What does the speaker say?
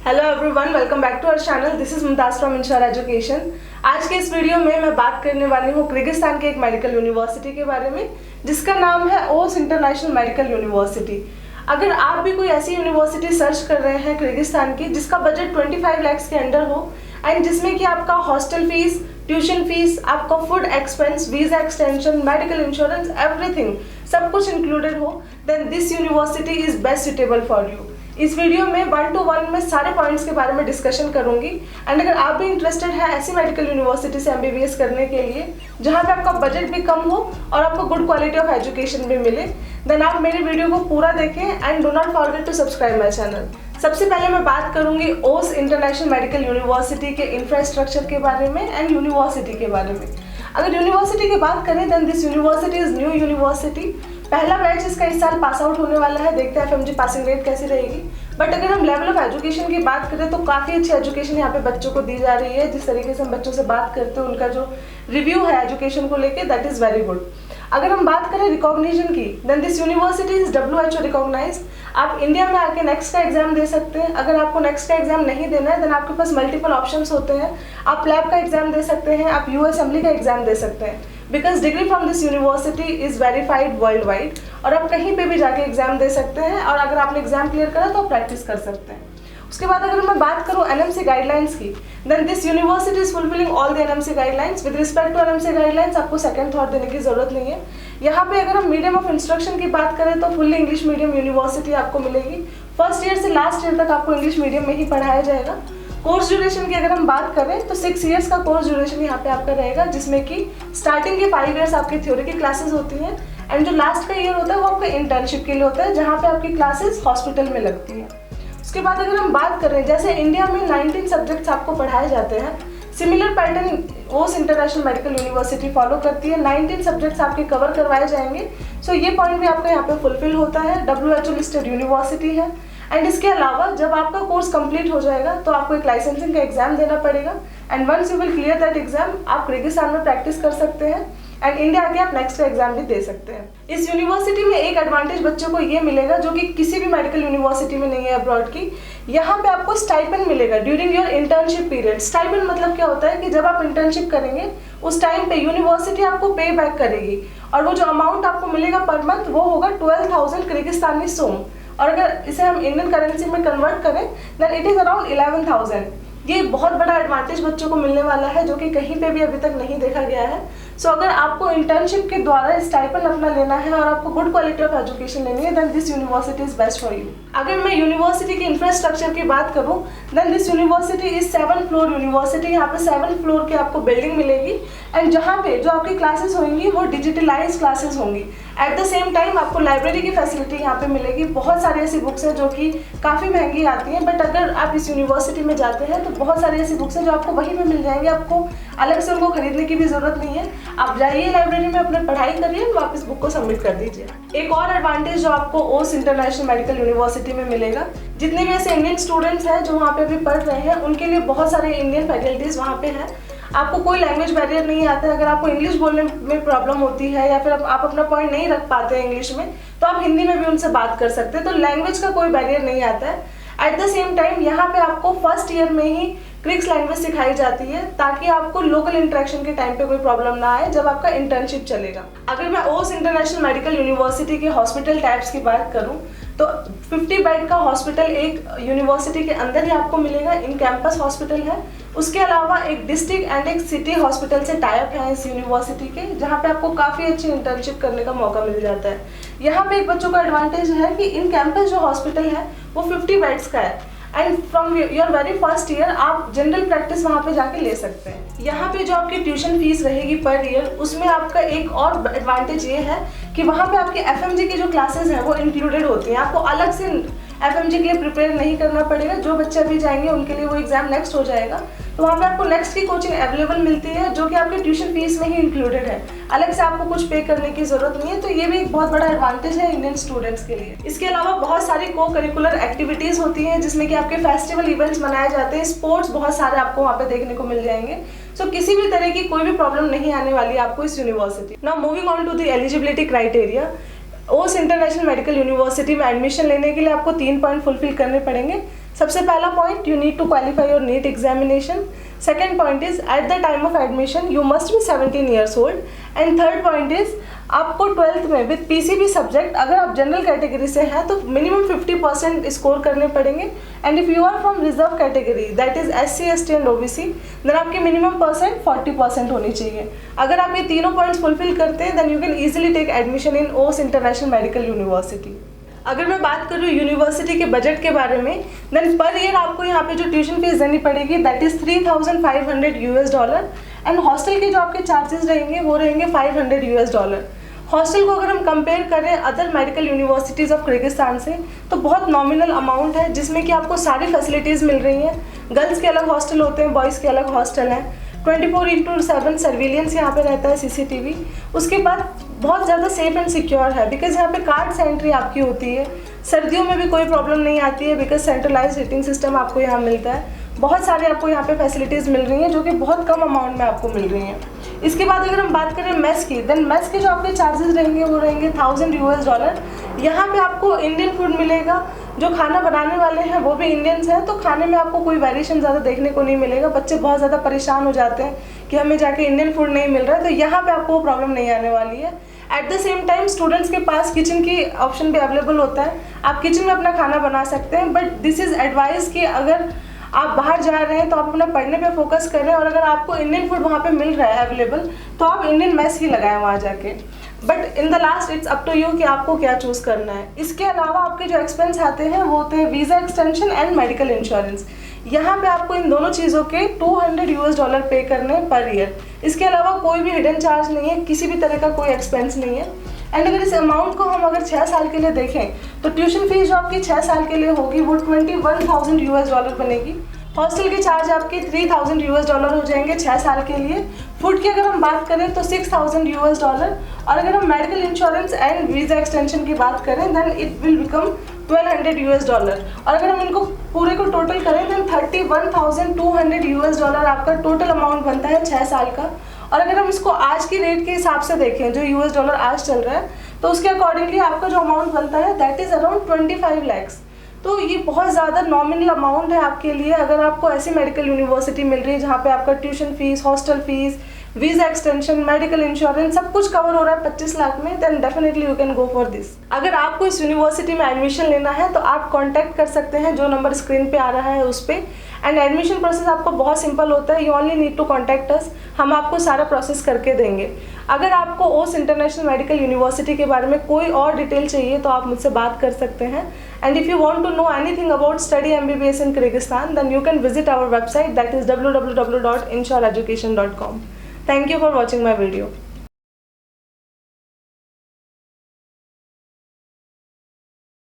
Hello everyone, welcome back to our channel. This is Mumtaz from ensure education. आज के इस video में मैं बात करने वाली हूँ किर्गिस्तान के एक मेडिकल यूनिवर्सिटी के बारे में जिसका नाम है ओस इंटरनेशनल मेडिकल यूनिवर्सिटी। अगर आप भी कोई ऐसी यूनिवर्सिटी सर्च कर रहे हैं किर्गिस्तान की जिसका बजट 25 लाख के अंडर हो एंड जिसमें कि आपका हॉस्टल फीस, ट्यूशन फीस, आपका food expense, visa extension, medical insurance, everything सब कुछ इंक्लूडेड हो, then this university is best suitable for you. इस वीडियो में 1 to 1 में सारे पॉइंट्स के बारे में डिस्कशन करूंगी एंड अगर आप भी इंटरेस्टेड हैं ऐसी मेडिकल यूनिवर्सिटी से MBBS करने के लिए जहां पे आपका बजट भी कम हो और आपको गुड क्वालिटी ऑफ एजुकेशन भी मिले, देन आप मेरी वीडियो को पूरा देखें and do not forget to subscribe my channel. सबसे पहले मैं बात करूंगी ओस इंटरनेशनल मेडिकल यूनिवर्सिटी के इंफ्रास्ट्रक्चर के बारे में एंड यूनिवर्सिटी के बारे में। अगर यूनिवर्सिटी की बात करें then this university is new university. पहला बैच इसका इस साल पास आउट होने वाला है, देखते हैं FMG पासिंग रेट कैसी रहेगी। बट अगर हम लेवल ऑफ एजुकेशन की बात करें तो काफ़ी अच्छी एजुकेशन यहाँ पे बच्चों को दी जा रही है। जिस तरीके से हम बच्चों से बात करते हैं उनका जो रिव्यू है एजुकेशन को लेके दैट इज़ वेरी गुड। अगर हम बात करें रिकॉग्निशन की then this university is WHO recognised. आप इंडिया में आके नेक्स्ट का एग्जाम दे सकते हैं। अगर आपको नेक्स्ट का एग्जाम नहीं देना है देन आपके पास मल्टीपल ऑप्शंस होते हैं। आप लैब का एग्जाम दे सकते हैं, आप US असेंबली का एग्जाम दे सकते हैं because degree from this university is verified world wide और आप कहीं पे भी जाके एग्जाम दे सकते हैं और अगर आपने एग्जाम क्लियर करा तो आप प्रैक्टिस कर सकते हैं। उसके बाद अगर मैं बात करूँ NMC गाइडलाइंस की then this university is fulfilling all the NMC guidelines. With respect to NMC guidelines आपको सेकंड थॉट देने की जरूरत नहीं है। यहाँ पे अगर हम मीडियम ऑफ इंस्ट्रक्शन की बात करें तो फुल्ली इंग्लिश मीडियम यूनिवर्सिटी आपको मिलेगी। फर्स्ट ईयर से लास्ट ईयर तक आपको इंग्लिश मीडियम में ही पढ़ाया जाएगा। कोर्स ड्यूरेशन की अगर हम बात करें तो 6 इयर्स का कोर्स ड्यूरेशन यहाँ पे आपका रहेगा जिसमें कि स्टार्टिंग के 5 इयर्स आपकी थ्योरी की क्लासेस होती हैं एंड जो लास्ट का ईयर होता है वो आपका इंटर्नशिप के लिए होता है जहाँ पे आपकी क्लासेस हॉस्पिटल में लगती हैं। उसके बाद अगर हम बात करें जैसे इंडिया में 19 सब्जेक्ट्स आपको पढ़ाए जाते हैं, सिमिलर पैटर्न ओस इंटरनेशनल मेडिकल यूनिवर्सिटी फॉलो करती है। 19 सब्जेक्ट्स आपके कवर करवाए जाएंगे। सो ये पॉइंट भी आपका यहाँ पे फुलफिल होता है। WHO लिस्टेड यूनिवर्सिटी है एंड इसके अलावा जब आपका कोर्स कंप्लीट हो जाएगा तो आपको एक लाइसेंसिंग का एग्जाम देना पड़ेगा and once you will clear that exam आप किर्गिस्तान में प्रैक्टिस कर सकते हैं एंड इंडिया आके आप नेक्स्ट का एग्जाम भी दे सकते हैं। इस यूनिवर्सिटी में एक एडवांटेज बच्चों को ये मिलेगा जो कि किसी भी मेडिकल यूनिवर्सिटी में नहीं है अब्रॉड की। यहाँ पे आपको स्टाइपेंड मिलेगा during your internship period. Stipend मतलब क्या होता है कि जब आप इंटर्नशिप करेंगे उस टाइम पे यूनिवर्सिटी आपको पे बैक करेगी और वो जो अमाउंट आपको मिलेगा पर मंथ वो होगा 12,000 किर्गिस्तानी सोम और अगर इसे हम इंडियन करेंसी में कन्वर्ट करें देन इट इज़ अराउंड 11,000। ये बहुत बड़ा एडवांटेज बच्चों को मिलने वाला है जो कि कहीं पे भी अभी तक नहीं देखा गया है। सो अगर आपको इंटर्नशिप के द्वारा स्टाइपेंड अपना लेना है और आपको गुड क्वालिटी ऑफ एजुकेशन लेनी है then this university is best for you. अगर मैं यूनिवर्सिटी के इंफ्रास्ट्रक्चर की बात करूं then this university is 7 floor university. यहाँ पे 7 फ्लोर की आपको बिल्डिंग मिलेगी एंड जहाँ पे जो आपकी क्लासेस होंगी वो डिजिटलाइज क्लासेस होंगी। एट द सेम टाइम आपको लाइब्रेरी की फैसिलिटी यहाँ पे मिलेगी। बहुत सारी ऐसी बुक्स हैं जो कि काफ़ी महंगी आती हैं बट अगर आप इस यूनिवर्सिटी में जाते हैं तो बहुत सारी ऐसी बुक्स हैं जो आपको वहीं पे मिल जाएंगी। आपको अलग से उनको खरीदने की भी ज़रूरत नहीं है। आप जाइए लाइब्रेरी में अपने पढ़ाई करिए और वापस बुक को सबमिट कर दीजिए। एक और एडवांटेज जो आपको ओस इंटरनेशनल मेडिकल यूनिवर्सिटी में मिलेगा, जितने भी ऐसे इंडियन स्टूडेंट्स हैं जो वहाँ पे अभी पढ़ रहे हैं उनके लिए बहुत सारे इंडियन फैकल्टीज़ वहाँ पे हैं। आपको कोई लैंग्वेज बैरियर नहीं आता है। अगर आपको इंग्लिश बोलने में प्रॉब्लम होती है या फिर आप अपना पॉइंट नहीं रख पाते हैं इंग्लिश में तो आप हिंदी में भी उनसे बात कर सकते हैं। तो लैंग्वेज का कोई बैरियर नहीं आता है। एट द सेम टाइम यहाँ पे आपको फर्स्ट ईयर में ही क्रिक्स लैंग्वेज सिखाई जाती है ताकि आपको लोकल इंटरेक्शन के टाइम पे कोई प्रॉब्लम ना आए जब आपका इंटर्नशिप चलेगा। अगर मैं ओस इंटरनेशनल मेडिकल यूनिवर्सिटी के हॉस्पिटल टाइप्स की बात करूं तो 50 बेड का हॉस्पिटल एक यूनिवर्सिटी के अंदर ही आपको मिलेगा, इन कैंपस हॉस्पिटल है। उसके अलावा एक डिस्ट्रिक्ट एंड एक सिटी हॉस्पिटल से टाई अप है इस यूनिवर्सिटी के जहाँ पे आपको काफ़ी अच्छी इंटर्नशिप करने का मौका मिल जाता है। यहाँ पे एक बच्चों का एडवांटेज है कि इन कैंपस जो हॉस्पिटल है वो 50 बेड्स का है and from your very first year आप जनरल प्रैक्टिस वहाँ पे जाके ले सकते हैं। यहाँ पे जो आपकी ट्यूशन फीस रहेगी पर ईयर उसमें आपका एक और एडवांटेज ये है कि वहाँ पे आपके FMG की जो क्लासेस हैं वो इंक्लूडेड होती हैं। आपको अलग से FMG के लिए प्रिपेयर नहीं करना पड़ेगा। जो बच्चे अभी जाएंगे उनके लिए वो एग्जाम नेक्स्ट हो जाएगा तो वहाँ पे आपको नेक्स्ट की कोचिंग अवेलेबल मिलती है जो कि आपके ट्यूशन फीस में ही इंक्लूडेड है। अलग से आपको कुछ पे करने की जरूरत नहीं है। तो ये भी एक बहुत बड़ा एडवांटेज है इंडियन स्टूडेंट्स के लिए। इसके अलावा बहुत सारी को करिकुलर एक्टिविटीज होती हैं जिसमें कि आपके फेस्टिवल इवेंट्स मनाए जाते हैं। स्पोर्ट्स बहुत सारे आपको वहाँ पे देखने को मिल जाएंगे। सो किसी भी तरह की कोई भी प्रॉब्लम नहीं आने वाली है आपको इस university. Now moving on to the eligibility criteria. Osh international medical university में एडमिशन लेने के लिए आपको 3 पॉइंट फुलफिल करने पड़ेंगे। सबसे पहला point, you need to qualify your NEET examination. Second point is at the time of admission you must be 17 years old. And third point is आपको 12th में विद पीसीबी सब्जेक्ट, अगर आप general category से हैं तो minimum 50% score करने पड़ेंगे। And if you are from reserve category that is SC ST and OBC, then आपकी मिनिमम परसेंट 40% होनी चाहिए। अगर आप ये तीनों पॉइंट्स फुलफिल करते हैं then you can easily take admission in Osh international medical university. अगर मैं बात करूँ यूनिवर्सिटी के बजट के बारे में, देन पर ईयर आपको यहाँ पे जो ट्यूशन फीस देनी पड़ेगी दैट इज $3,500 एंड हॉस्टल के जो आपके चार्जेस रहेंगे वो रहेंगे $500। हॉस्टल को अगर हम कंपेयर करें other medical universities of Kyrgyzstan से तो बहुत नॉमिनल अमाउंट है, जिसमें कि आपको सारी फैसिलिटीज़ मिल रही हैं। गर्ल्स के अलग हॉस्टल होते हैं, बॉयज़ के अलग हॉस्टल हैं। 24/7 सर्विलियंस यहाँ पे रहता है, CCTV। उसके बाद बहुत ज़्यादा सेफ एंड सिक्योर है बिकॉज यहाँ पे कार्ड से एंट्री आपकी होती है। सर्दियों में भी कोई प्रॉब्लम नहीं आती है बिकॉज सेंट्रलाइज्ड हीटिंग सिस्टम आपको यहाँ मिलता है। बहुत सारे आपको यहाँ पे फैसिलिटीज़ मिल रही हैं जो कि बहुत कम अमाउंट में आपको मिल रही हैं। इसके बाद अगर हम बात करें मेस की, देन मेस के जो आपके चार्जेस रहेंगे वो रहेंगे $1,000। यहाँ पे आपको इंडियन फूड मिलेगा, जो खाना बनाने वाले हैं वो भी इंडियंस हैं, तो खाने में आपको कोई वेरिएशन ज़्यादा देखने को नहीं मिलेगा। बच्चे बहुत ज़्यादा परेशान हो जाते हैं कि हमें जाके इंडियन फूड नहीं मिल रहा है, तो यहाँ पे आपको वो प्रॉब्लम नहीं आने वाली है। At the same time students के पास किचन की ऑप्शन भी अवेलेबल होता है, आप किचन में अपना खाना बना सकते हैं। बट दिस इज़ एडवाइस कि अगर आप बाहर जा रहे हैं तो आप अपना पढ़ने पे फोकस करें, और अगर आपको इंडियन फूड वहाँ पे मिल रहा है अवेलेबल तो आप इंडियन मेस ही लगाएं वहाँ जाके। But in the last it's up to you कि आपको क्या चूज़ करना है। इसके अलावा आपके जो एक्सपेंस आते हैं वो होते हैं visa extension and medical insurance. यहाँ पे आपको इन दोनों चीज़ों के $200 पे करने पर ईयर। इसके अलावा कोई भी हिडन चार्ज नहीं है, किसी भी तरह का कोई एक्सपेंस नहीं है। एंड अगर इस अमाउंट को हम अगर 6 साल के लिए देखें तो ट्यूशन फीस जो आपकी 6 साल के लिए होगी वो $21,000 बनेगी। हॉस्टल के चार्ज आपके $3,000 हो जाएंगे 6 साल के लिए। फूड की अगर हम बात करें तो $6,000, और अगर हम medical insurance and visa extension की बात करें देन इट विल बिकम $1,200। और अगर हम इनको पूरे को टोटल करें देन $31,200 आपका टोटल अमाउंट बनता है 6 साल का। और अगर हम इसको आज की रेट के हिसाब से देखें जो $US आज चल रहा है, तो उसके अकॉर्डिंगली आपका जो अमाउंट बनता है दैट इज़ अराउंड 25 lakhs। तो ये बहुत ज़्यादा नॉमिनल अमाउंट है आपके लिए। अगर आपको ऐसी मेडिकल यूनिवर्सिटी मिल रही है जहाँ पे आपका tuition fees, hostel fees, visa extension, medical insurance सब कुछ कवर हो रहा है 25 लाख में, then definitely you can go for this. अगर आपको इस यूनिवर्सिटी में एडमिशन लेना है तो आप कांटेक्ट कर सकते हैं जो नंबर स्क्रीन पे आ रहा है उस पर। एंड एडमिशन प्रोसेस आपको बहुत सिंपल होता है, you only need to contact us, हम आपको सारा प्रोसेस करके देंगे। अगर आपको ओस इंटरनेशनल मेडिकल यूनिवर्सिटी के बारे में कोई और डिटेल चाहिए तो आप मुझसे बात कर सकते हैं। And if you want to know anything about study MBBS in Kyrgyzstan then you can visit our website that is www.inshoreeducation.com। Thank you for watching my video.